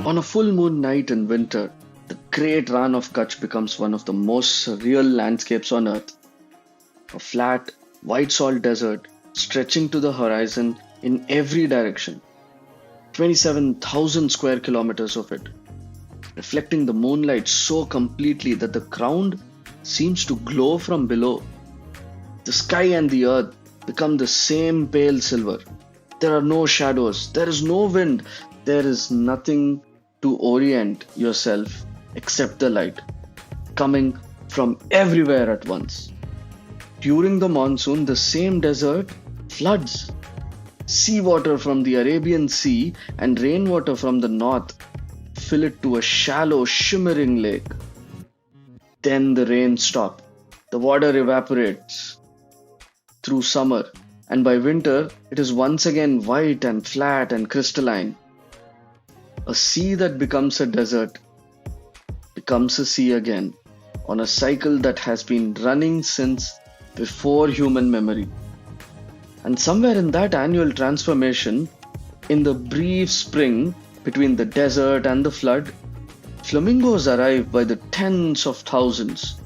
On a full moon night in winter, the Great Rann of Kutch becomes one of the most surreal landscapes on earth. A flat, white salt desert stretching to the horizon in every direction, 27,000 square kilometers of it, reflecting the moonlight so completely that the ground seems to glow from below. The sky and the earth become the same pale silver. There are no shadows, there is no wind, there is nothing to orient yourself except the light coming from everywhere at once. During the monsoon, the same desert floods. Seawater from the Arabian Sea and rainwater from the north fill it to a shallow, shimmering lake. Then the rain stops. The water evaporates through summer, and by winter, it is once again white and flat and crystalline. A sea that becomes a desert becomes a sea again, on a cycle that has been running since before human memory. And somewhere in that annual transformation, in the brief spring between the desert and the flood, flamingos arrive by the tens of thousands,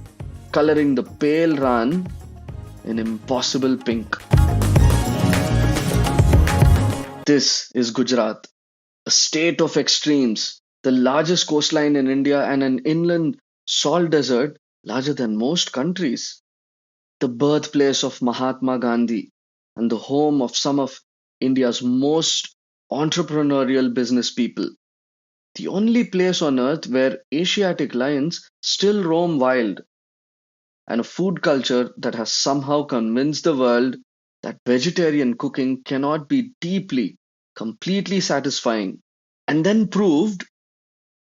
coloring the pale Rann in impossible pink. This is Gujarat, a state of extremes, the largest coastline in India and an inland salt desert larger than most countries, the birthplace of Mahatma Gandhi and the home of some of India's most entrepreneurial business people. The only place on earth where Asiatic lions still roam wild, and a food culture that has somehow convinced the world that vegetarian cooking cannot be deeply, completely satisfying, and then proved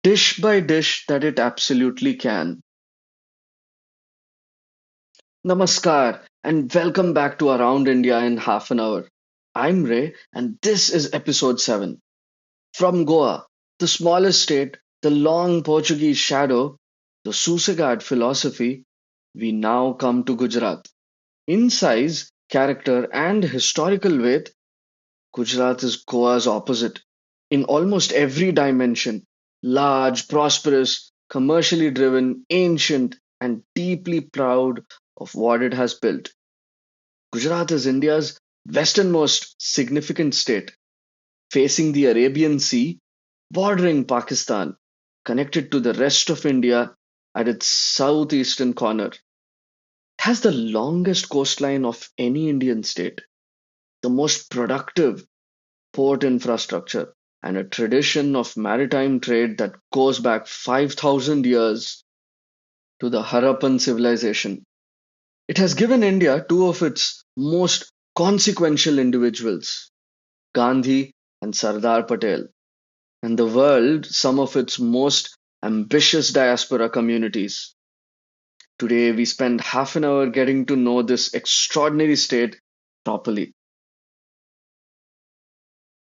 dish by dish that it absolutely can. Namaskar and welcome back to Around India in Half an Hour. I'm Ray and this is episode 7. From Goa, the smallest state, the long Portuguese shadow, the Susegard philosophy, we now come to Gujarat. In size, character, and historical weight, Gujarat is Goa's opposite. In almost every dimension, large, prosperous, commercially driven, ancient, and deeply proud of what it has built. Gujarat is India's westernmost significant state, facing the Arabian Sea, bordering Pakistan, connected to the rest of India at its southeastern corner. It has the longest coastline of any Indian state, the most productive port infrastructure, and a tradition of maritime trade that goes back 5,000 years to the Harappan civilization. It has given India two of its most consequential individuals, Gandhi and Sardar Patel, and the world some of its most ambitious diaspora communities. Today, we spend half an hour getting to know this extraordinary state properly.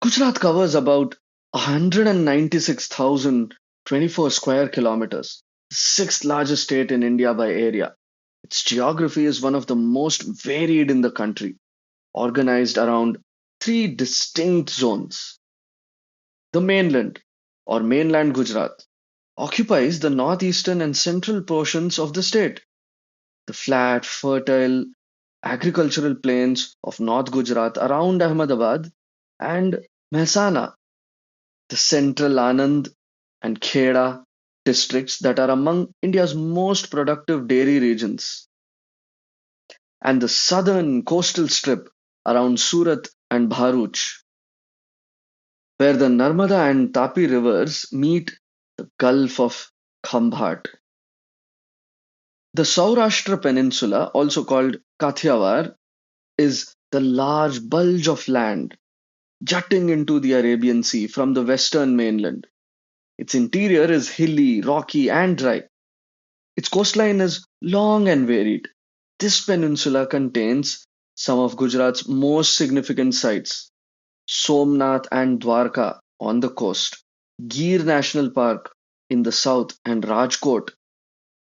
Gujarat covers about 196,024 square kilometers, the sixth largest state in India by area. Its geography is one of the most varied in the country, organized around three distinct zones. The mainland, or mainland Gujarat, occupies the northeastern and central portions of the state. The flat, fertile, agricultural plains of North Gujarat around Ahmedabad and Mehsana, the central Anand and Kheda districts that are among India's most productive dairy regions, and the southern coastal strip around Surat and Bharuch, where the Narmada and Tapi rivers meet the Gulf of Khambhat. The Saurashtra Peninsula, also called Kathiawar, is the large bulge of land jutting into the Arabian Sea from the western mainland. Its interior is hilly, rocky, and dry. Its coastline is long and varied. This peninsula contains some of Gujarat's most significant sites: Somnath and Dwarka on the coast, Gir National Park in the south, and Rajkot,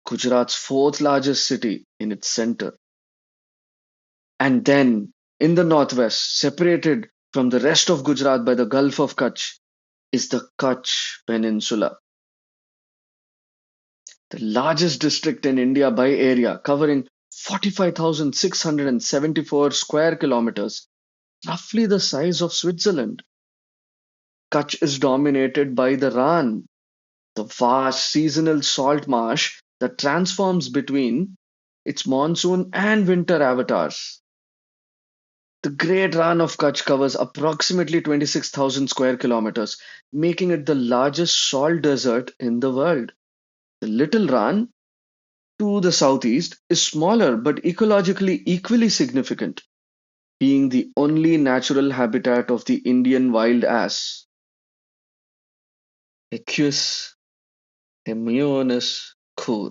Gujarat's fourth largest city, in its center. And then, in the northwest, separated from the rest of Gujarat by the Gulf of Kutch, is the Kutch Peninsula, the largest district in India by area, covering 45,674 square kilometers, roughly the size of Switzerland. Kutch is dominated by the Ran, the vast seasonal salt marsh that transforms between its monsoon and winter avatars. The Great Rann of Kutch covers approximately 26,000 square kilometers, making it the largest salt desert in the world. The Little Rann, to the southeast, is smaller but ecologically equally significant, being the only natural habitat of the Indian wild ass. Equus hemionus cur,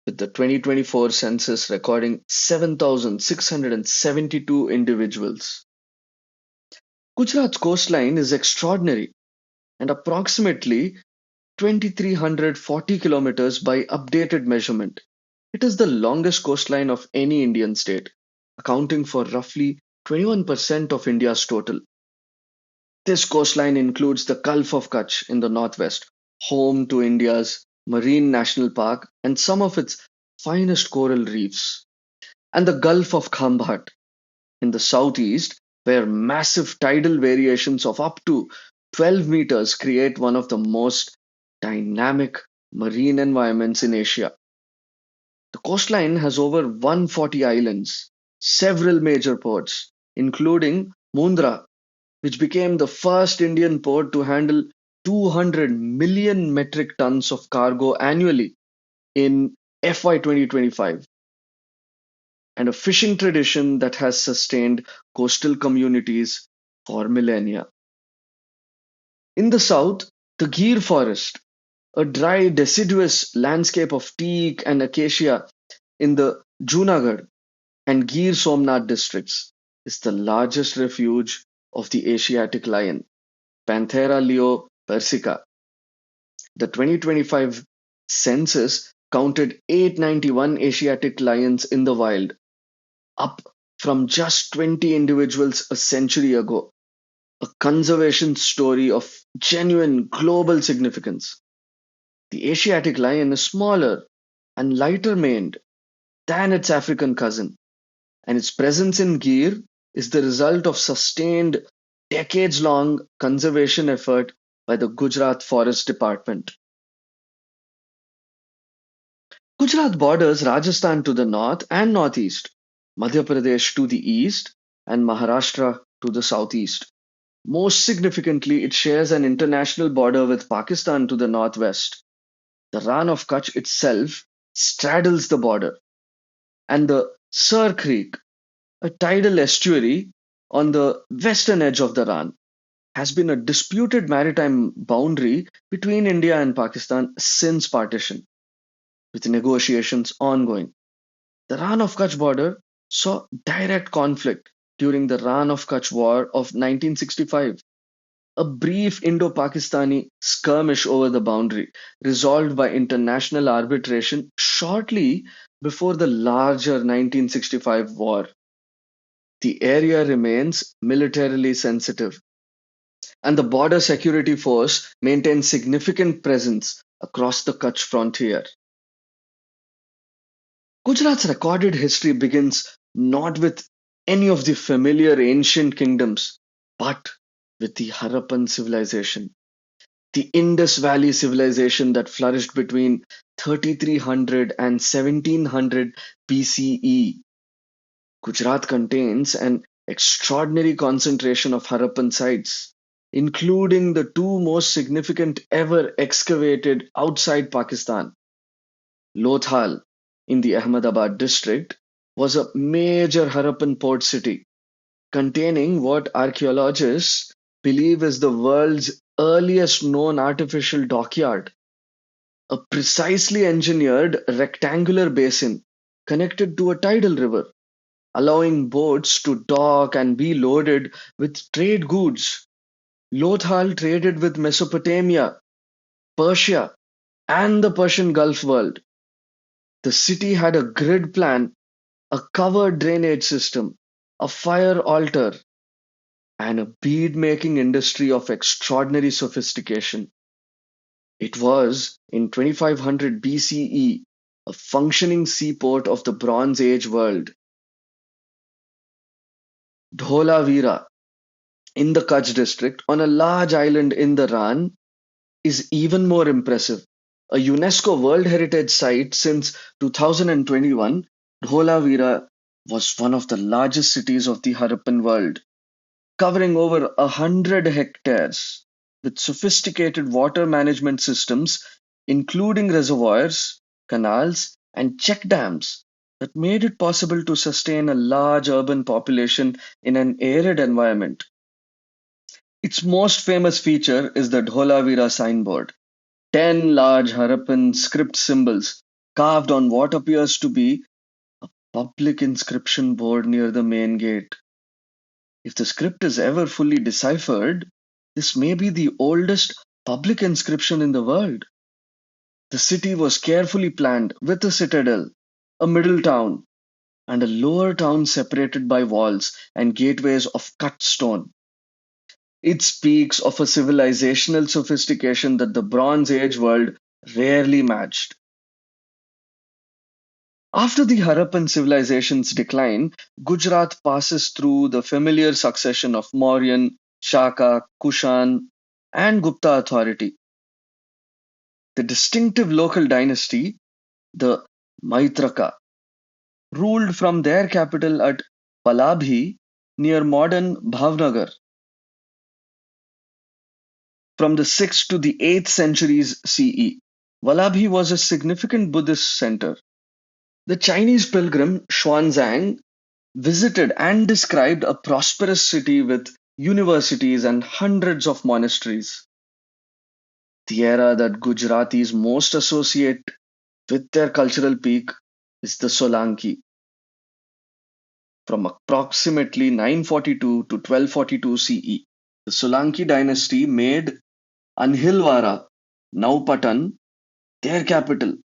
with the 2024 census recording 7,672 individuals. Gujarat's coastline is extraordinary and approximately 2,340 kilometers by updated measurement. It is the longest coastline of any Indian state, accounting for roughly 21% of India's total. This coastline includes the Gulf of Kutch in the northwest, home to India's Marine National Park and some of its finest coral reefs, and the Gulf of Khambhat in the southeast, where massive tidal variations of up to 12 meters create one of the most dynamic marine environments in Asia. The coastline has over 140 islands, several major ports, including Mundra, which became the first Indian port to handle 200 million metric tons of cargo annually in FY 2025, and a fishing tradition that has sustained coastal communities for millennia. In the south, the Gir forest, a dry, deciduous landscape of teak and acacia in the Junagadh and Gir Somnath districts, is the largest refuge of the Asiatic lion, Panthera leo persica. The 2025 census counted 891 Asiatic lions in the wild, up from just 20 individuals a century ago, a conservation story of genuine global significance. The Asiatic lion is smaller and lighter maned than its African cousin, and its presence in Gir is the result of sustained decades long conservation effort by the Gujarat Forest Department. Gujarat borders Rajasthan to the north and northeast, Madhya Pradesh to the east, and Maharashtra to the southeast. Most significantly, it shares an international border with Pakistan to the northwest. The Rann of Kutch itself straddles the border, and the Sur Creek, a tidal estuary on the western edge of the Rann, has been a disputed maritime boundary between India and Pakistan since partition, with negotiations ongoing. The Rann of Kutch border saw direct conflict during the Rann of Kutch War of 1965, a brief Indo Pakistani skirmish over the boundary, resolved by international arbitration shortly before the larger 1965 war. The area remains militarily sensitive, and the Border Security Force maintains significant presence across the Kutch frontier. Gujarat's recorded history begins not with any of the familiar ancient kingdoms, but with the Harappan civilization, the Indus Valley civilization that flourished between 3300 and 1700 BCE. Gujarat contains an extraordinary concentration of Harappan sites, including the two most significant ever excavated outside Pakistan. Lothal, in the Ahmedabad district, was a major Harappan port city, containing what archaeologists believe is the world's earliest known artificial dockyard, a precisely engineered rectangular basin connected to a tidal river, allowing boats to dock and be loaded with trade goods. Lothal traded with Mesopotamia, Persia, and the Persian Gulf world. The city had a grid plan, a covered drainage system, a fire altar, and a bead making industry of extraordinary sophistication. It was, in 2500 BCE, a functioning seaport of the Bronze Age world. Dholavira, in the Kutch district, on a large island in the Ran, is even more impressive. A UNESCO World Heritage Site since 2021, Dholavira was one of the largest cities of the Harappan world, covering over 100 hectares, with sophisticated water management systems, including reservoirs, canals, and check dams that made it possible to sustain a large urban population in an arid environment. Its most famous feature is the Dholavira signboard, 10 large Harappan script symbols carved on what appears to be public inscription board near the main gate. If the script is ever fully deciphered, this may be the oldest public inscription in the world. The city was carefully planned with a citadel, a middle town, and a lower town separated by walls and gateways of cut stone. It speaks of a civilizational sophistication that the Bronze Age world rarely matched. After the Harappan civilization's decline, Gujarat passes through the familiar succession of Mauryan, Shaka, Kushan, and Gupta authority. The distinctive local dynasty, the Maitraka, ruled from their capital at Palabhi near modern Bhavnagar from the 6th to the 8th centuries CE. Vallabhi was a significant Buddhist center. The Chinese pilgrim Xuanzang visited and described a prosperous city with universities and hundreds of monasteries. The era that Gujaratis most associate with their cultural peak is the Solanki, from approximately 942 to 1242 CE. The Solanki dynasty made Anhilwara, now Patan, their capital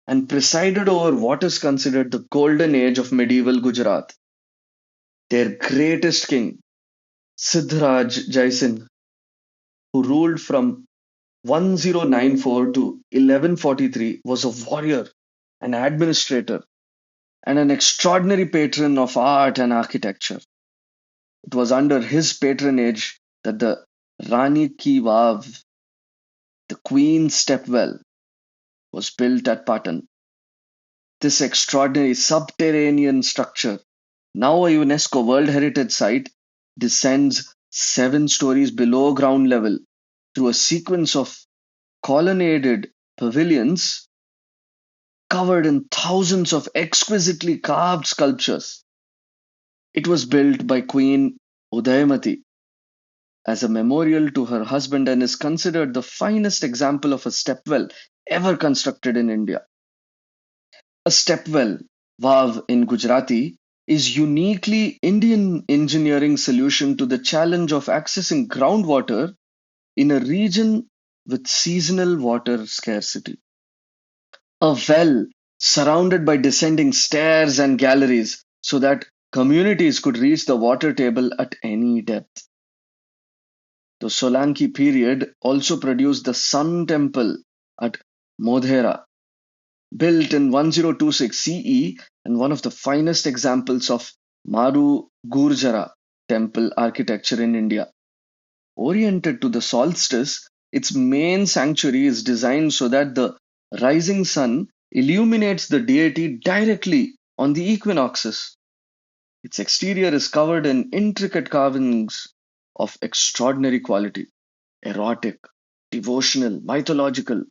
and presided over what is considered the golden age of medieval Gujarat. Their greatest king, Siddharaj Jaisin, who ruled from 1094 to 1143, was a warrior, an administrator, and an extraordinary patron of art and architecture. It was under his patronage that the Rani Ki Vav, the Queen's stepwell, was built at Patan. This extraordinary subterranean structure, now a UNESCO World Heritage Site, descends 7 stories below ground level through a sequence of colonnaded pavilions covered in thousands of exquisitely carved sculptures. It was built by Queen Udayamati as a memorial to her husband and is considered the finest example of a stepwell ever constructed in India. A stepwell, Vav in Gujarati, is uniquely Indian engineering solution to the challenge of accessing groundwater in a region with seasonal water scarcity. A well surrounded by descending stairs and galleries so that communities could reach the water table at any depth. The Solanki period also produced the Sun Temple at Modhera, built in 1026 CE and one of the finest examples of Maru Gurjara temple architecture in India. Oriented to the solstice, its main sanctuary is designed so that the rising sun illuminates the deity directly on the equinoxes. Its exterior is covered in intricate carvings of extraordinary quality, erotic, devotional, mythological,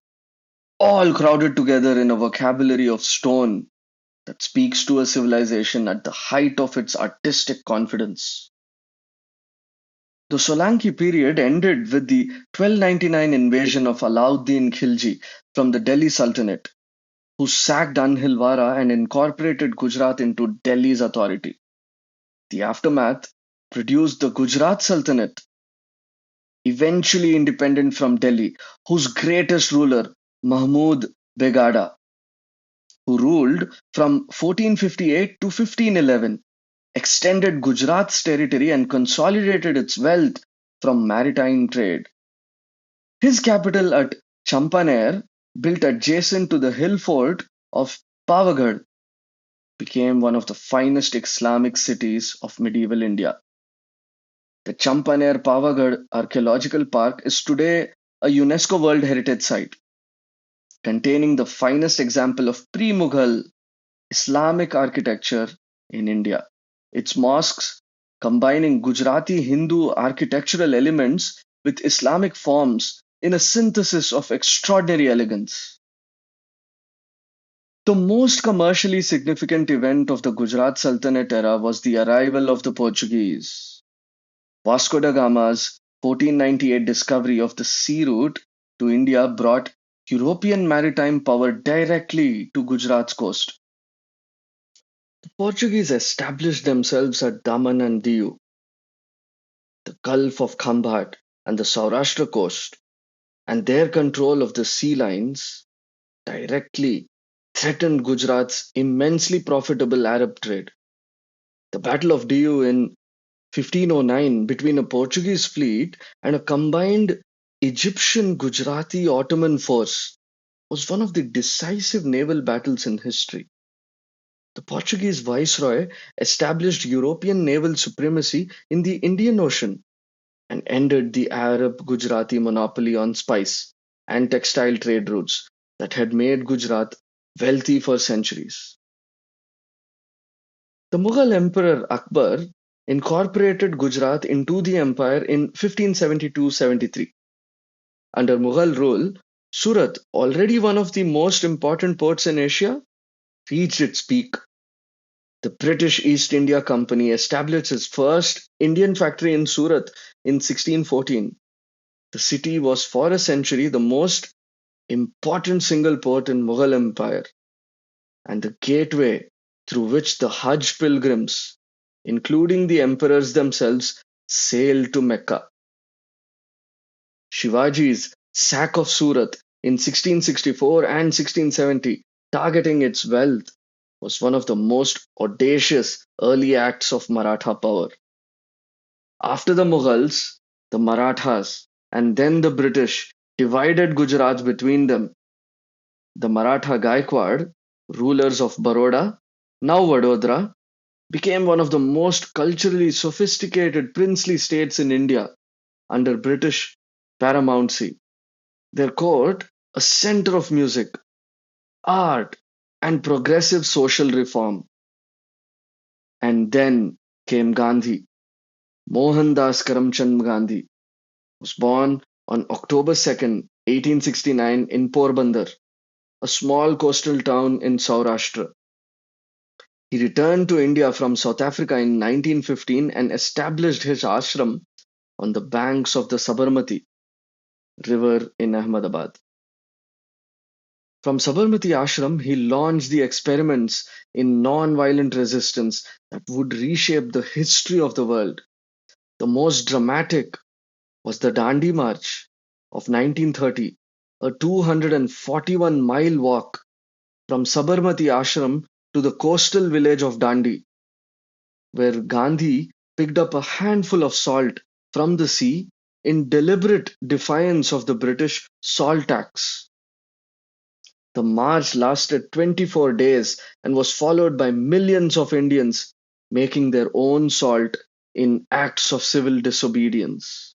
all crowded together in a vocabulary of stone that speaks to a civilization at the height of its artistic confidence. The Solanki period ended with the 1299 invasion of Alauddin Khilji from the Delhi Sultanate, who sacked Anhilwara and incorporated Gujarat into Delhi's authority. The aftermath produced the Gujarat Sultanate, eventually independent from Delhi, whose greatest ruler, Mahmud Begada, who ruled from 1458 to 1511, extended Gujarat's territory and consolidated its wealth from maritime trade. His capital at Champaner, built adjacent to the hill fort of Pavagadh, became one of the finest Islamic cities of medieval India. The Champaner Pavagadh Archaeological Park is today a UNESCO World Heritage Site, containing the finest example of pre-Mughal Islamic architecture in India. Its mosques, combining Gujarati Hindu architectural elements with Islamic forms in a synthesis of extraordinary elegance. The most commercially significant event of the Gujarat Sultanate era was the arrival of the Portuguese. Vasco da Gama's 1498 discovery of the sea route to India brought European maritime power directly to Gujarat's coast. The Portuguese established themselves at Daman and Diu, the Gulf of Khambat, and the Saurashtra coast, and their control of the sea lines directly threatened Gujarat's immensely profitable Arab trade. The Battle of Diu in 1509 between a Portuguese fleet and a combined Egyptian Gujarati Ottoman force was one of the decisive naval battles in history. The Portuguese viceroy established European naval supremacy in the Indian Ocean and ended the Arab Gujarati monopoly on spice and textile trade routes that had made Gujarat wealthy for centuries. The Mughal Emperor Akbar incorporated Gujarat into the empire in 1572-73. Under Mughal rule, Surat, already one of the most important ports in Asia, reached its peak. The British East India Company established its first Indian factory in Surat in 1614. The city was for a century the most important single port in Mughal Empire and the gateway through which the Hajj pilgrims, including the emperors themselves, sailed to Mecca. Shivaji's sack of Surat in 1664 and 1670, targeting its wealth, was one of the most audacious early acts of Maratha power. After the Mughals, the Marathas, and then the British divided Gujarat between them. The Maratha Gaikwad, rulers of Baroda, now Vadodara, became one of the most culturally sophisticated princely states in India under British paramountcy. Their court, a center of music, art, and progressive social reform. And then came Gandhi. Mohandas Karamchand Gandhi was born on October 2nd, 1869 in Porbandar, a small coastal town in Saurashtra. He returned to India from South Africa in 1915 and established his ashram on the banks of the Sabarmati river in Ahmedabad. From Sabarmati Ashram, he launched the experiments in non-violent resistance that would reshape the history of the world. The most dramatic was the Dandi March of 1930, a 241-mile walk from Sabarmati Ashram to the coastal village of Dandi, where Gandhi picked up a handful of salt from the sea in deliberate defiance of the British salt tax. The march lasted 24 days and was followed by millions of Indians making their own salt in acts of civil disobedience.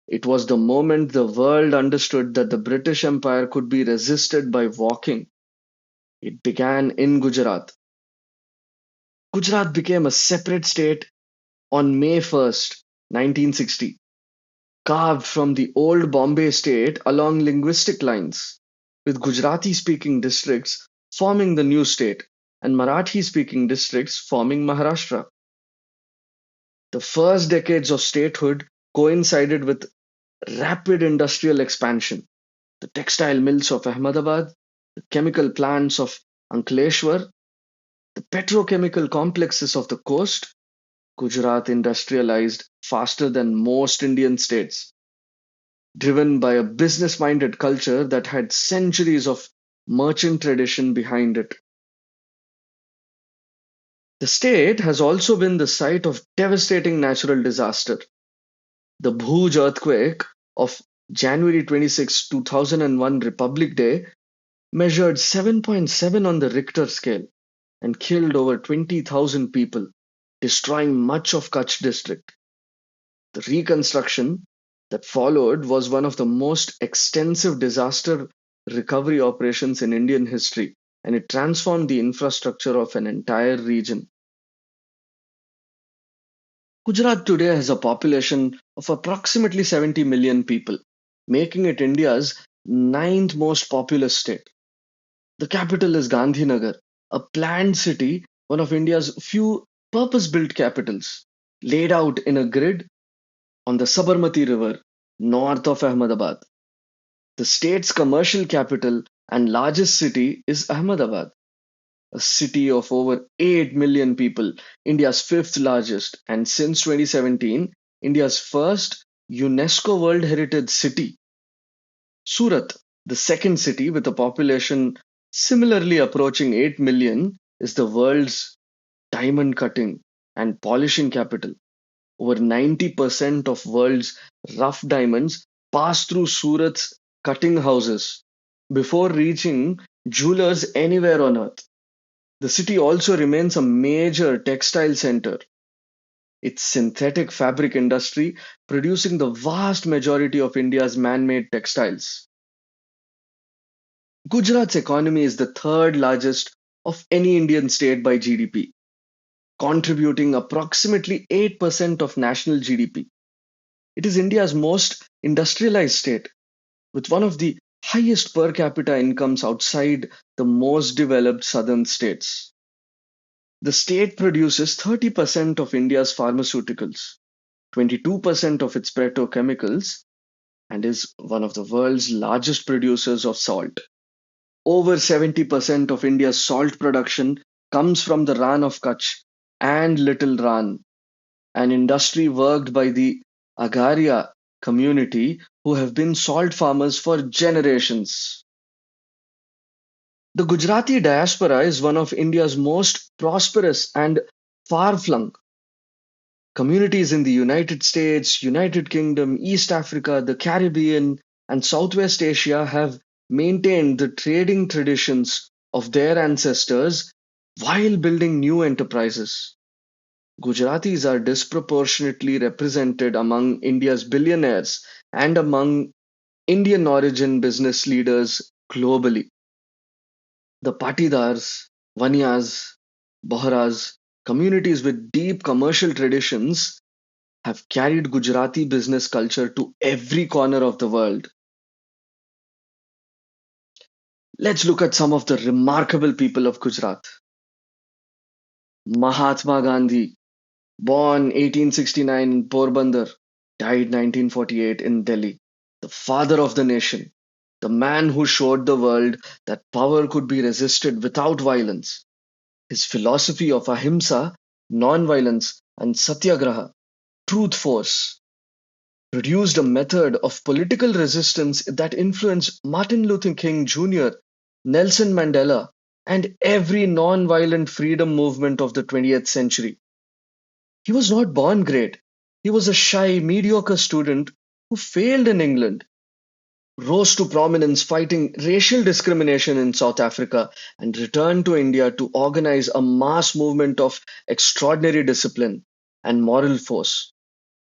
It was the moment the world understood that the British Empire could be resisted by walking. It began in Gujarat. Gujarat became a separate state on May 1st, 1960, carved from the old Bombay state along linguistic lines, with Gujarati speaking districts forming the new state and Marathi speaking districts forming Maharashtra. The first decades of statehood coincided with rapid industrial expansion. The textile mills of Ahmedabad, the chemical plants of Ankleshwar, the petrochemical complexes of the coast. Gujarat industrialized faster than most Indian states, driven by a business minded culture that had centuries of merchant tradition behind it. The state has also been the site of devastating natural disaster. The Bhuj earthquake of January 26, 2001 Republic Day measured 7.7 on the Richter scale and killed over 20,000 people, destroying much of Kutch district. The reconstruction that followed was one of the most extensive disaster recovery operations in Indian history, and it transformed the infrastructure of an entire region. Gujarat today has a population of approximately 70 million people, making it India's ninth most populous state. The capital is Gandhinagar, a planned city, one of India's few purpose built capitals, laid out in a grid on the Sabarmati River north of Ahmedabad. The state's commercial capital and largest city is Ahmedabad, a city of over 8 million people, India's fifth largest, and since 2017, India's first UNESCO World Heritage city. Surat, the second city with a population similarly approaching 8 million, is the world's diamond cutting and polishing capital. Over 90% of world's rough diamonds pass through Surat's cutting houses before reaching jewelers anywhere on earth. The city also remains a major textile center, its synthetic fabric industry producing the vast majority of India's man made textiles. Gujarat's economy is the third largest of any Indian state by GDP, contributing approximately 8% of national GDP. It is India's most industrialized state, with one of the highest per capita incomes outside the most developed southern states. The state produces 30% of India's pharmaceuticals, 22% of its petrochemicals, and is one of the world's largest producers of salt. Over 70% of India's salt production comes from the Rann of Kutch and Little Rann, an industry worked by the Agaria community who have been salt farmers for generations. The Gujarati diaspora is one of India's most prosperous and far flung communities in the United States, United Kingdom, East Africa, the Caribbean, and Southwest Asia have maintained the trading traditions of their ancestors while building new enterprises. Gujaratis are disproportionately represented among India's billionaires and among Indian origin business leaders globally. The Patidars, Vanyas, Bohras, communities with deep commercial traditions have carried Gujarati business culture to every corner of the world. Let's look at some of the remarkable people of Gujarat. Mahatma Gandhi, born 1869 in Porbandar, died 1948 in Delhi. The father of the nation, the man who showed the world that power could be resisted without violence. His philosophy of ahimsa, non-violence, and satyagraha, truth force, produced a method of political resistance that influenced Martin Luther King Jr., Nelson Mandela, and every non-violent freedom movement of the 20th century. He was not born great. He was a shy, mediocre student who failed in England, rose to prominence fighting racial discrimination in South Africa, and returned to India to organize a mass movement of extraordinary discipline and moral force.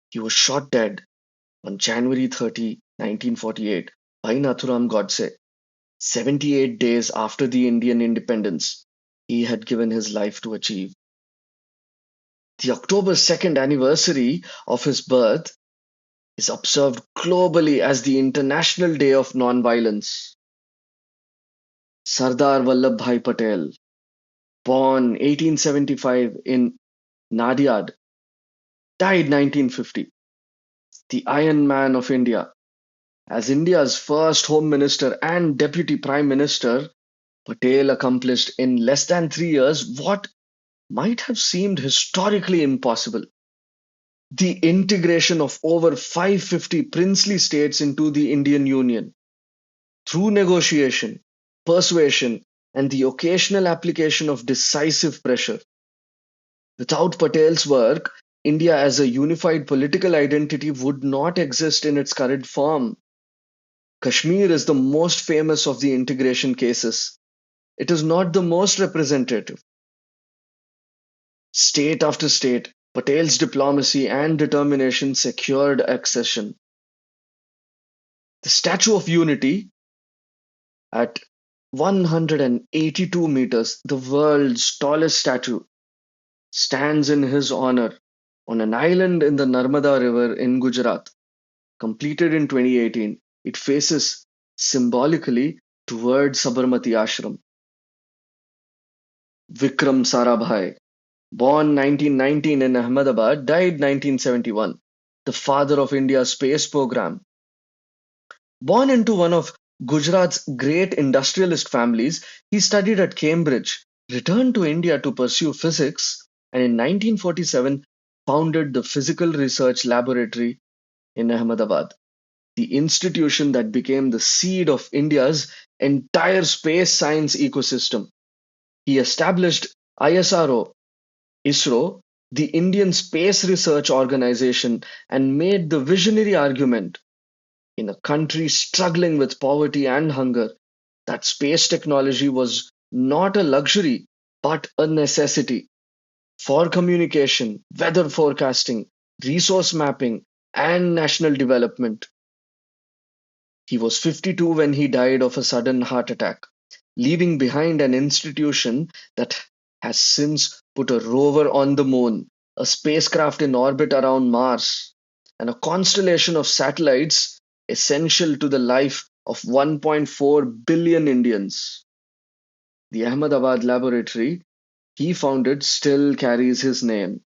He was shot dead on January 30, 1948, by Nathuram Godse, 78 days after the Indian independence he had given his life to achieve. The October 2nd anniversary of his birth is observed globally as the International Day of Nonviolence. Sardar Vallabhbhai Patel, born 1875 in Nadiad, died 1950. The Iron Man of India. As India's first Home Minister and Deputy Prime Minister, Patel accomplished in less than 3 years what might have seemed historically impossible: the integration of over 550 princely states into the Indian Union. Through negotiation, persuasion, and the occasional application of decisive pressure, Without Patel's work, India as a unified political identity would not exist in its current form. Kashmir is the most famous of the integration cases. It is not the most representative. State after state, Patel's diplomacy and determination secured accession. The Statue of Unity, at 182 meters, the world's tallest statue, stands in his honor on an island in the Narmada River in Gujarat. Completed in 2018, it faces symbolically toward Sabarmati Ashram. Vikram Sarabhai, born 1919 in Ahmedabad, died 1971, the father of India's space program. Born into one of Gujarat's great industrialist families, he studied at Cambridge, returned to India to pursue physics, and in 1947 founded the Physical Research Laboratory in Ahmedabad, the institution that became the seed of India's entire space science ecosystem. He established ISRO, the Indian Space Research Organization, and made the visionary argument in a country struggling with poverty and hunger that space technology was not a luxury but a necessity for communication, weather forecasting, resource mapping, and national development. He was 52 when he died of a sudden heart attack, leaving behind an institution that has since put a rover on the moon, a spacecraft in orbit around Mars, and a constellation of satellites essential to the life of 1.4 billion Indians. The Ahmedabad laboratory he founded still carries his name.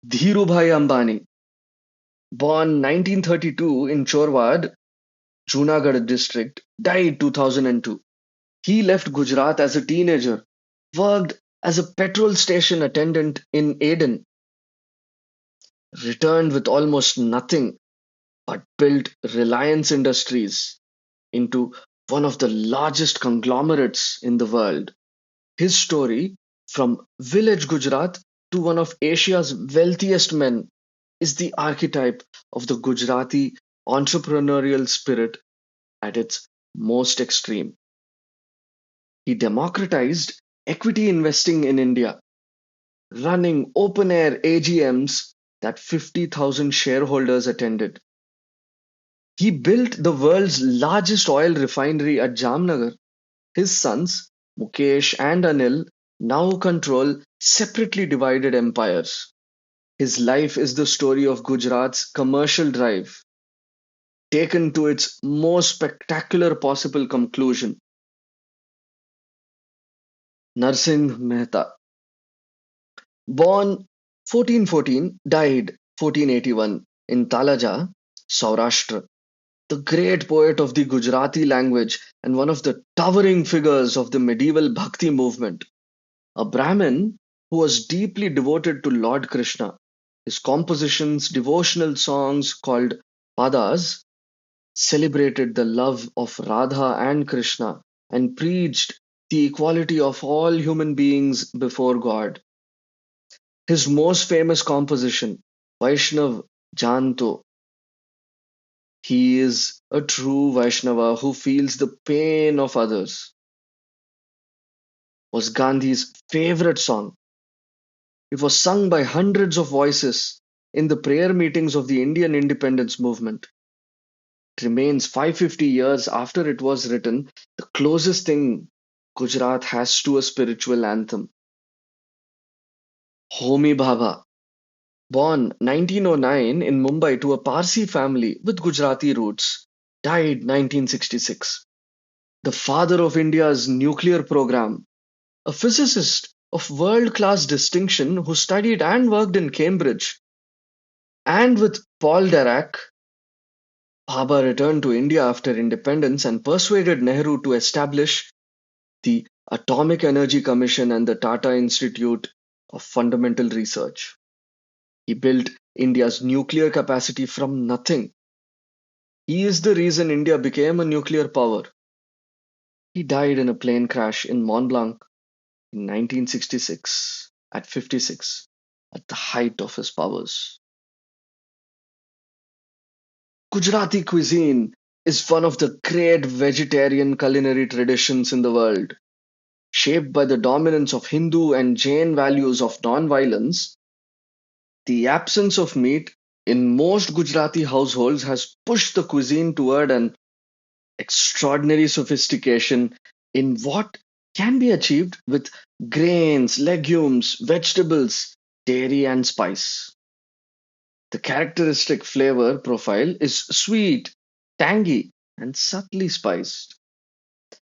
Dhirubhai Ambani, born 1932 in Chorwad, Junagadh district, died 2002. He left Gujarat as a teenager, worked as a petrol station attendant in Aden, returned with almost nothing, but built Reliance Industries into one of the largest conglomerates in the world. His story, from village Gujarat to one of Asia's wealthiest men, is the archetype of the Gujarati entrepreneurial spirit at its most extreme. He democratized equity investing in India, running open air AGMs that 50,000 shareholders attended. He built the world's largest oil refinery at Jamnagar. His sons, Mukesh and Anil, now control separately divided empires. His life is the story of Gujarat's commercial drive, taken to its most spectacular possible conclusion. Narsinh Mehta, born 1414, died 1481 in Talaja, Saurashtra, the great poet of the Gujarati language and one of the towering figures of the medieval Bhakti movement. A Brahmin who was deeply devoted to Lord Krishna. His compositions, devotional songs called padas, celebrated the love of Radha and Krishna and preached the equality of all human beings before God. His most famous composition, Vaishnav Janto, he is a true Vaishnava who feels the pain of others, was Gandhi's favorite song. It was sung by hundreds of voices in the prayer meetings of the Indian independence movement. It remains 550 years after it was written the closest thing Gujarat has to a spiritual anthem. Homi Bhabha, born 1909 in Mumbai to a Parsi family with Gujarati roots, died 1966. The father of India's nuclear program, a physicist of world class distinction who studied and worked in Cambridge. And with Paul Dirac, Bhabha returned to India after independence and persuaded Nehru to establish the Atomic Energy Commission and the Tata Institute of Fundamental Research. He built India's nuclear capacity from nothing. He is the reason India became a nuclear power. He died in a plane crash in Mont Blanc in 1966 at 56, at the height of his powers. Gujarati cuisine is one of the great vegetarian culinary traditions in the world. Shaped by the dominance of Hindu and Jain values of non-violence, the absence of meat in most Gujarati households has pushed the cuisine toward an extraordinary sophistication in what can be achieved with grains, legumes, vegetables, dairy, and spice. The characteristic flavor profile is sweet, tangy, and subtly spiced.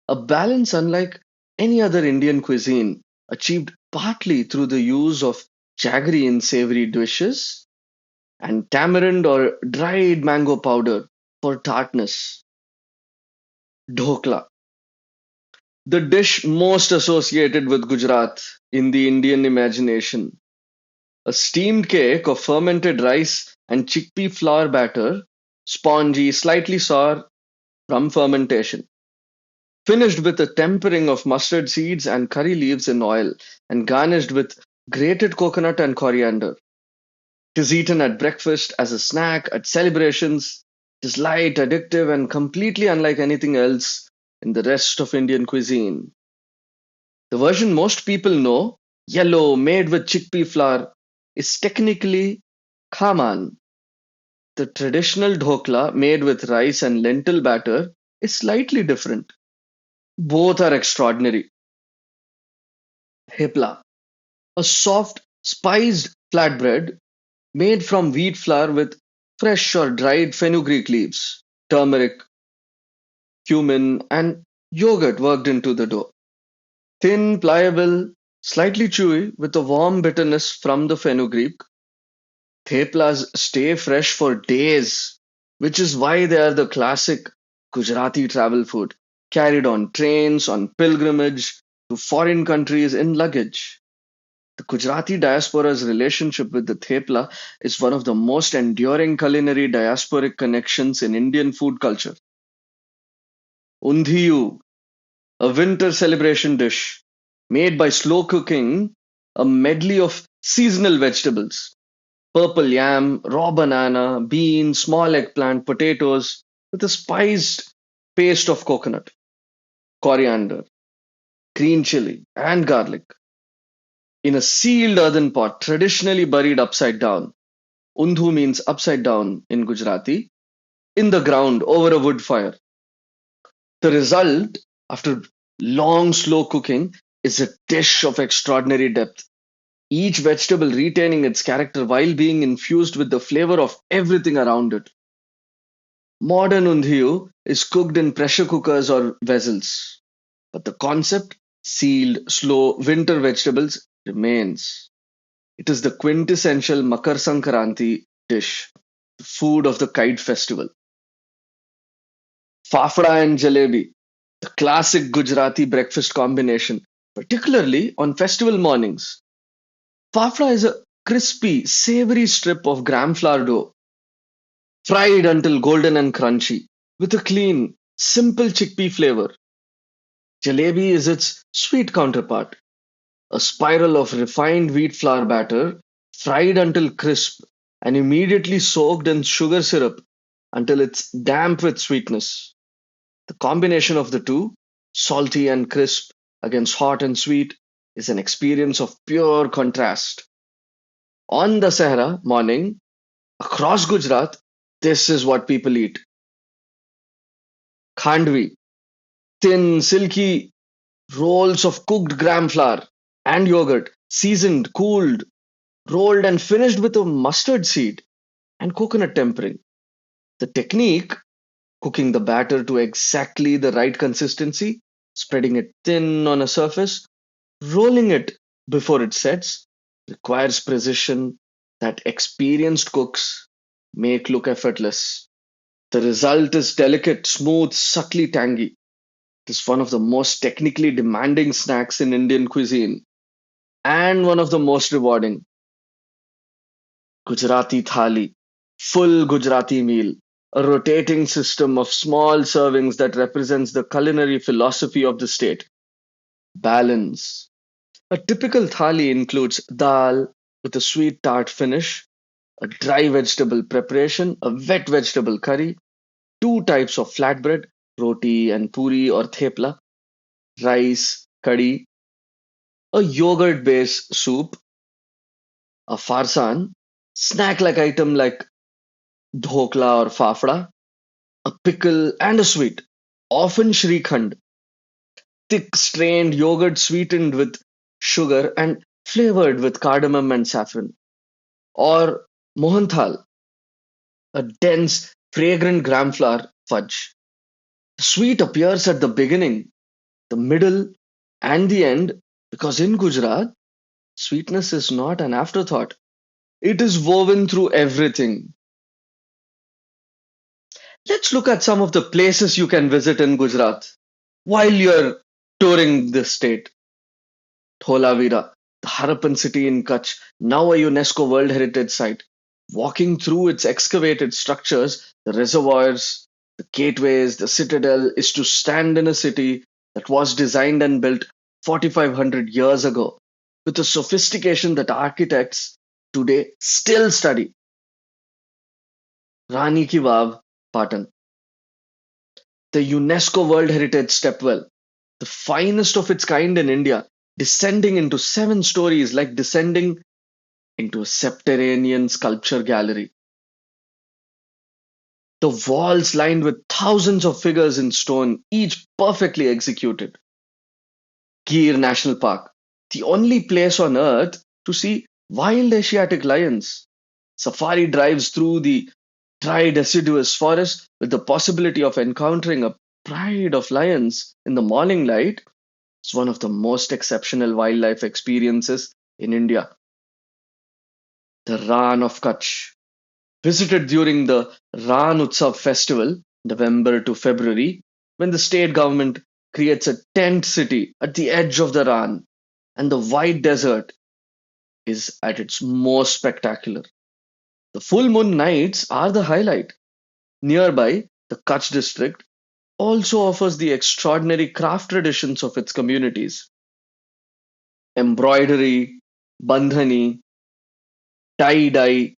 A balance unlike any other Indian cuisine, achieved partly through the use of jaggery in savory dishes and tamarind or dried mango powder for tartness. Dhokla, the dish most associated with Gujarat in the Indian imagination. A steamed cake of fermented rice and chickpea flour batter, spongy, slightly sour from fermentation. Finished with a tempering of mustard seeds and curry leaves in oil, and garnished with grated coconut and coriander. It is eaten at breakfast, as a snack, at celebrations. It is light, addictive, and completely unlike anything else in the rest of Indian cuisine. The version most people know, yellow, made with chickpea flour, is technically khaman. The traditional dhokla, made with rice and lentil batter, is slightly different. Both are extraordinary. Hepla, a soft, spiced flatbread made from wheat flour with fresh or dried fenugreek leaves, turmeric, cumin, and yogurt worked into the dough. Thin, pliable, slightly chewy, with a warm bitterness from the fenugreek. Theplas stay fresh for days, which is why they are the classic Gujarati travel food, carried on trains, on pilgrimage to foreign countries in luggage. The Gujarati diaspora's relationship with the thepla is one of the most enduring culinary diasporic connections in Indian food culture. Undhiyu, a winter celebration dish made by slow cooking a medley of seasonal vegetables: purple yam, raw banana, beans, small eggplant, potatoes, with a spiced paste of coconut, coriander, green chili, and garlic, in a sealed earthen pot traditionally buried upside down. Undhu means upside down in Gujarati, in the ground over a wood fire. The result, after long slow cooking, is a dish of extraordinary depth, each vegetable retaining its character while being infused with the flavor of everything around it. Modern undhiyu is cooked in pressure cookers or vessels, but the concept, sealed, slow winter vegetables, remains. It is the quintessential Makar Sankranti dish, the food of the kite festival. Fafda and jalebi, the classic Gujarati breakfast combination, particularly on festival mornings. Fafda is a crispy, savory strip of gram flour dough, fried until golden and crunchy, with a clean, simple chickpea flavor. Jalebi is its sweet counterpart, a spiral of refined wheat flour batter, fried until crisp, and immediately soaked in sugar syrup until it's damp with sweetness. The combination of the two, salty and crisp against hot and sweet, is an experience of pure contrast. On the Sahara morning, across Gujarat, this is what people eat: khandvi, thin, silky rolls of cooked gram flour and yogurt, seasoned, cooled, rolled, and finished with a mustard seed and coconut tempering. The technique, cooking the batter to exactly the right consistency, spreading it thin on a surface, rolling it before it sets, requires precision that experienced cooks make look effortless. The result is delicate, smooth, subtly tangy. It is one of the most technically demanding snacks in Indian cuisine and one of the most rewarding. Gujarati thali, full Gujarati meal, a rotating system of small servings that represents the culinary philosophy of the state. Balance. A typical thali includes dal with a sweet tart finish, a dry vegetable preparation, a wet vegetable curry, two types of flatbread, roti and puri or thepla, rice, curry, a yogurt based soup, a farsan, snack like item like dhokla or fafda, a pickle, and a sweet, often shrikhand, thick strained yogurt sweetened with sugar and flavored with cardamom and saffron, or mohanthal, a dense, fragrant gram flour fudge. The sweet appears at the beginning, the middle, and the end because in Gujarat, sweetness is not an afterthought. It is woven through everything. Let's look at some of the places you can visit in Gujarat while you're touring the state. Dholavira, the Harappan city in Kutch, now a UNESCO World Heritage Site. Walking through its excavated structures, the reservoirs, the gateways, the citadel is to stand in a city that was designed and built 4,500 years ago with a sophistication that architects today still study. Rani Ki Vav, Patan, the UNESCO World Heritage Stepwell, the finest of its kind in India, descending into 7 stories like descending into a subterranean sculpture gallery. The walls lined with thousands of figures in stone, each perfectly executed. Gir National Park, the only place on earth to see wild Asiatic lions. Safari drives through the dry deciduous forest with the possibility of encountering a pride of lions in the morning light. It's one of the most exceptional wildlife experiences in India. The Rann of Kutch, visited during the Ran Utsav festival, November to February, when the state government creates a tent city at the edge of the Ran, and the white desert is at its most spectacular. The full moon nights are the highlight. Nearby, the Kutch district also offers the extraordinary craft traditions of its communities. Embroidery, bandhani, tie-dye,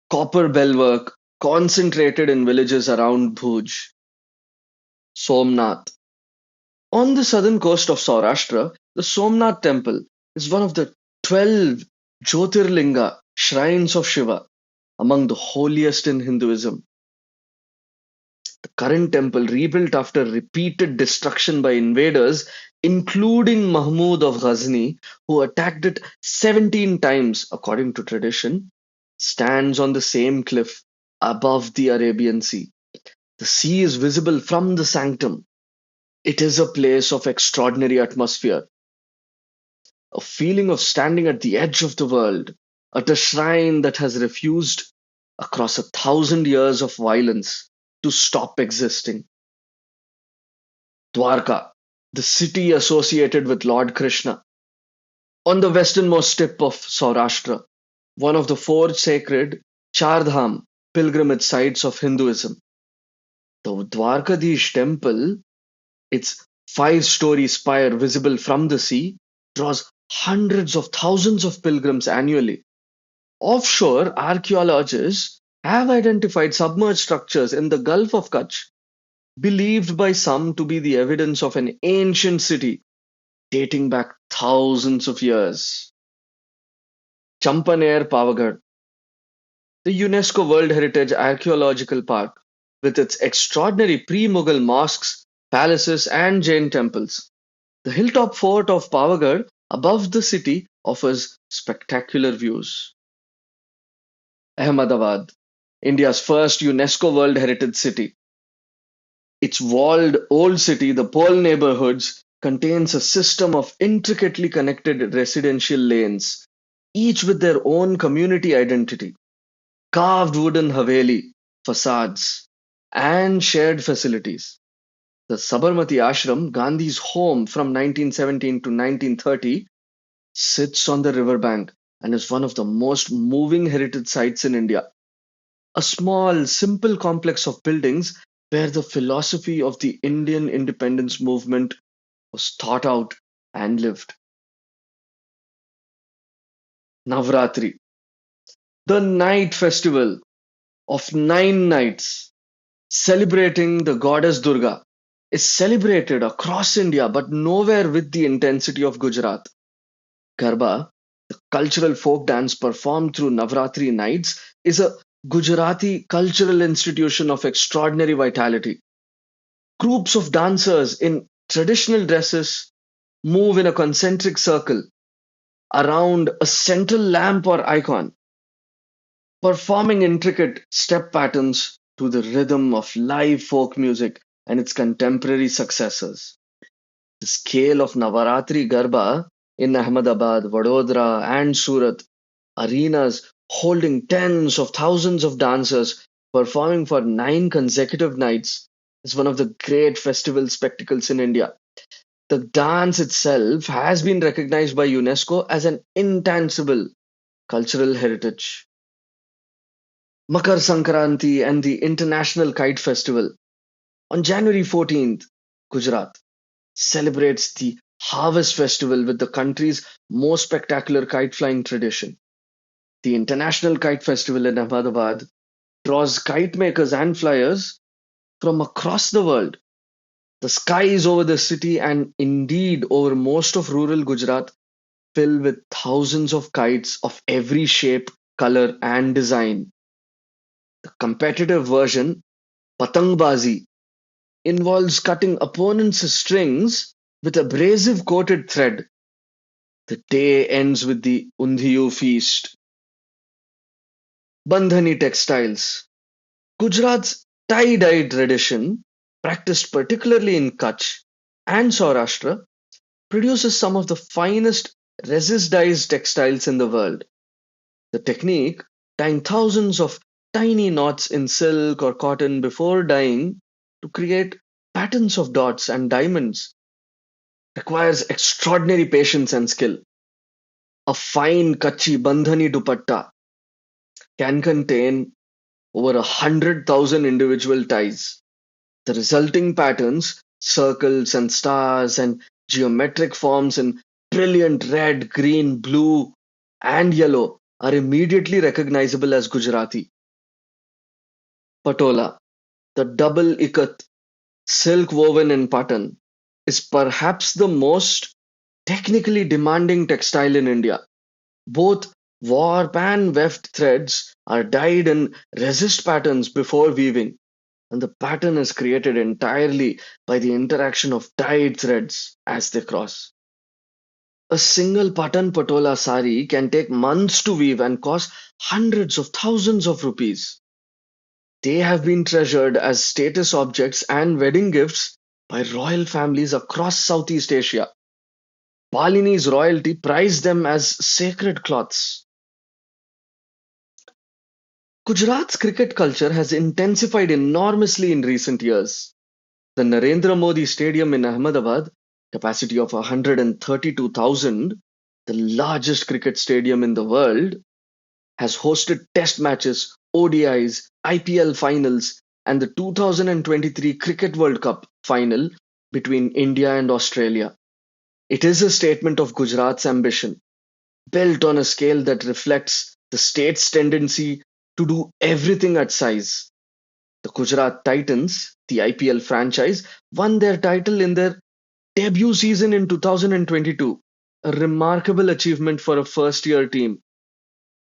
copper bellwork concentrated in villages around Bhuj, Somnath. On the southern coast of Saurashtra, the Somnath temple is one of the 12 Jyotirlinga shrines of Shiva, among the holiest in Hinduism. The current temple, rebuilt after repeated destruction by invaders, including Mahmud of Ghazni, who attacked it 17 times according to tradition, stands on the same cliff above the Arabian Sea. The sea is visible from the sanctum. It is a place of extraordinary atmosphere, a feeling of standing at the edge of the world, at a shrine that has refused, across 1,000 years of violence, to stop existing. Dwarka, the city associated with Lord Krishna, on the westernmost tip of Saurashtra, one of the 4 sacred Chardham pilgrimage sites of Hinduism. The Dwarkadish temple, its 5 story spire visible from the sea, draws hundreds of thousands of pilgrims annually. Offshore, archaeologists have identified submerged structures in the Gulf of Kutch, believed by some to be the evidence of an ancient city dating back thousands of years. Champaner Pavagadh, the UNESCO World Heritage Archaeological Park, with its extraordinary pre-Mughal mosques, palaces, and Jain temples. The hilltop fort of Pavagadh above the city offers spectacular views. Ahmedabad, India's first UNESCO World Heritage City. Its walled old city, the Pearl neighborhoods, contains a system of intricately connected residential lanes, each with their own community identity, carved wooden haveli, facades, and shared facilities. The Sabarmati Ashram, Gandhi's home from 1917 to 1930, sits on the riverbank and is one of the most moving heritage sites in India. A small, simple complex of buildings where the philosophy of the Indian independence movement was thought out and lived. Navratri, the night festival of 9 nights celebrating the goddess Durga, is celebrated across India but nowhere with the intensity of Gujarat. Garba, the cultural folk dance performed through Navratri nights, is a Gujarati cultural institution of extraordinary vitality. Groups of dancers in traditional dresses move in a concentric circle around a central lamp or icon, performing intricate step patterns to the rhythm of live folk music and its contemporary successors. The scale of Navaratri Garba in Ahmedabad, Vadodara, and Surat, arenas holding tens of thousands of dancers performing for 9 consecutive nights, is one of the great festival spectacles in India. The dance itself has been recognized by UNESCO as an intangible cultural heritage. Makar Sankranti and the International Kite Festival on January 14th, Gujarat celebrates the Harvest Festival with the country's most spectacular kite flying tradition. The International Kite Festival in Ahmedabad draws kite makers and flyers from across the world. The skies over the city and indeed over most of rural Gujarat fill with thousands of kites of every shape, color, and design. The competitive version, Patangbazi, involves cutting opponents' strings with abrasive coated thread. The day ends with the Undhiyu feast. Bandhani textiles. Gujarat's tie-dye tradition, practiced particularly in Kutch and Saurashtra, produces some of the finest resist-dyed textiles in the world. The technique, tying thousands of tiny knots in silk or cotton before dyeing to create patterns of dots and diamonds, requires extraordinary patience and skill. A fine Kachi Bandhani dupatta can contain over 100,000 individual ties. The resulting patterns, circles and stars and geometric forms in brilliant red, green, blue, and yellow, are immediately recognizable as Gujarati. Patola, the double ikat silk woven in Patan, is perhaps the most technically demanding textile in India. Both warp and weft threads are dyed in resist patterns before weaving, and the pattern is created entirely by the interaction of dyed threads as they cross. A single Patan Patola sari can take months to weave and cost hundreds of thousands of rupees. They have been treasured as status objects and wedding gifts by royal families across Southeast Asia. Balinese royalty prized them as sacred cloths. Gujarat's cricket culture has intensified enormously in recent years. The Narendra Modi Stadium in Ahmedabad, capacity of 132,000, the largest cricket stadium in the world, has hosted test matches, ODIs, IPL finals, and the 2023 Cricket World Cup final between India and Australia. It is a statement of Gujarat's ambition, built on a scale that reflects the state's tendency to do everything at size. The Gujarat Titans, the IPL franchise, won their title in their debut season in 2022, a remarkable achievement for a first year team.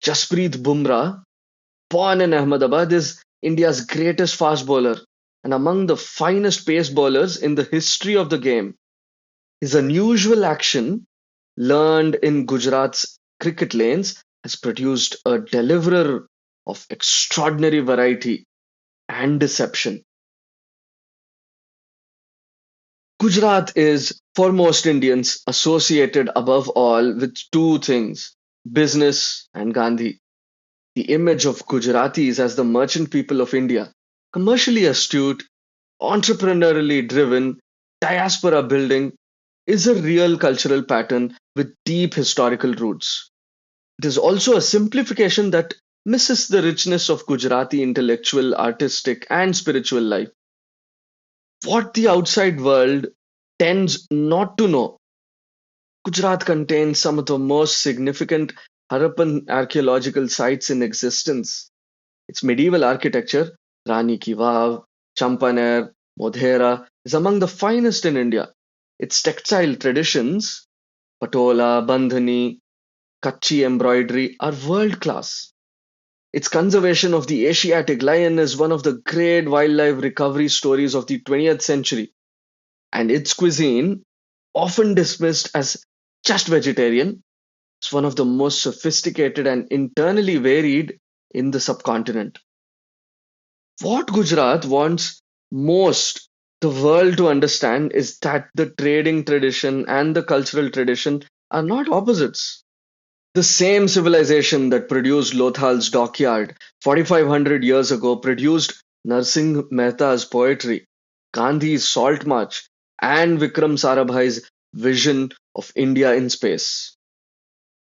Jasprit Bumrah, born in Ahmedabad, is India's greatest fast bowler and among the finest pace bowlers in the history of the game. His unusual action, learned in Gujarat's cricket lanes, has produced a deliverer of extraordinary variety and deception. Gujarat is, for most Indians, associated above all with two things: business and Gandhi. The image of Gujaratis as the merchant people of India, commercially astute, entrepreneurially driven, diaspora building, is a real cultural pattern with deep historical roots. It is also a simplification that misses the richness of Gujarati intellectual, artistic, and spiritual life. What the outside world tends not to know, Gujarat contains some of the most significant Harappan archaeological sites in existence. Its medieval architecture, Rani ki Vav, Champaner, Modhera, is among the finest in India. Its textile traditions, patola, bandhani, Kutchi embroidery, are world class. Its conservation of the Asiatic lion is one of the great wildlife recovery stories of the 20th century, and its cuisine, often dismissed as just vegetarian, is one of the most sophisticated and internally varied in the subcontinent. What Gujarat wants most the world to understand is that the trading tradition and the cultural tradition are not opposites. The same civilization that produced Lothal's dockyard 4,500 years ago produced Narsinh Mehta's poetry, Gandhi's salt march, and Vikram Sarabhai's vision of India in space.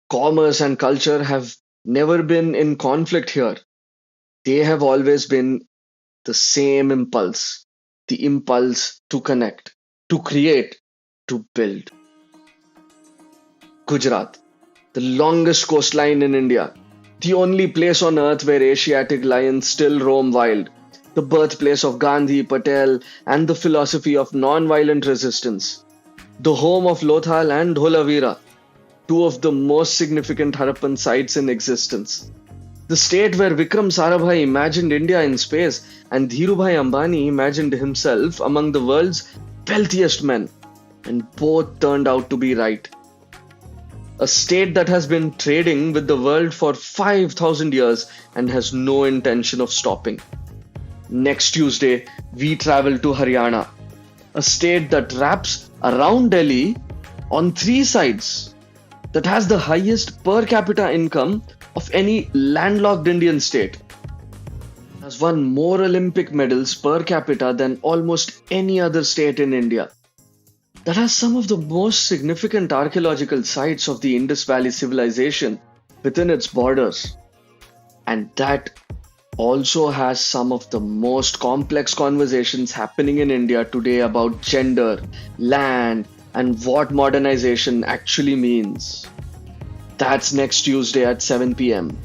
Commerce and culture have never been in conflict here. They have always been the same impulse, the impulse to connect, to create, to build. Gujarat, the longest coastline in India, the only place on earth where Asiatic lions still roam wild, the birthplace of Gandhi, Patel, and the philosophy of non-violent resistance, the home of Lothal and Dholavira, two of the most significant Harappan sites in existence. The state where Vikram Sarabhai imagined India in space and Dhirubhai Ambani imagined himself among the world's wealthiest men, and both turned out to be right. A state that has been trading with the world for 5,000 years and has no intention of stopping. Next Tuesday, we travel to Haryana, a state that wraps around Delhi on three sides, that has the highest per capita income of any landlocked Indian state, has won more Olympic medals per capita than almost any other state in India, that has some of the most significant archaeological sites of the Indus Valley civilization within its borders, and that also has some of the most complex conversations happening in India today about gender, land, and what modernization actually means. That's next Tuesday at 7 pm.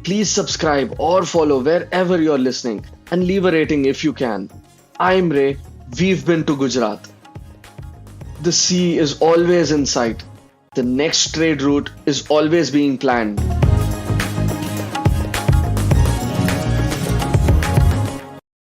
Please subscribe or follow wherever you're listening and leave a rating if you can. I'm Ray. We've been to Gujarat. The sea is always in sight. The next trade route is always being planned.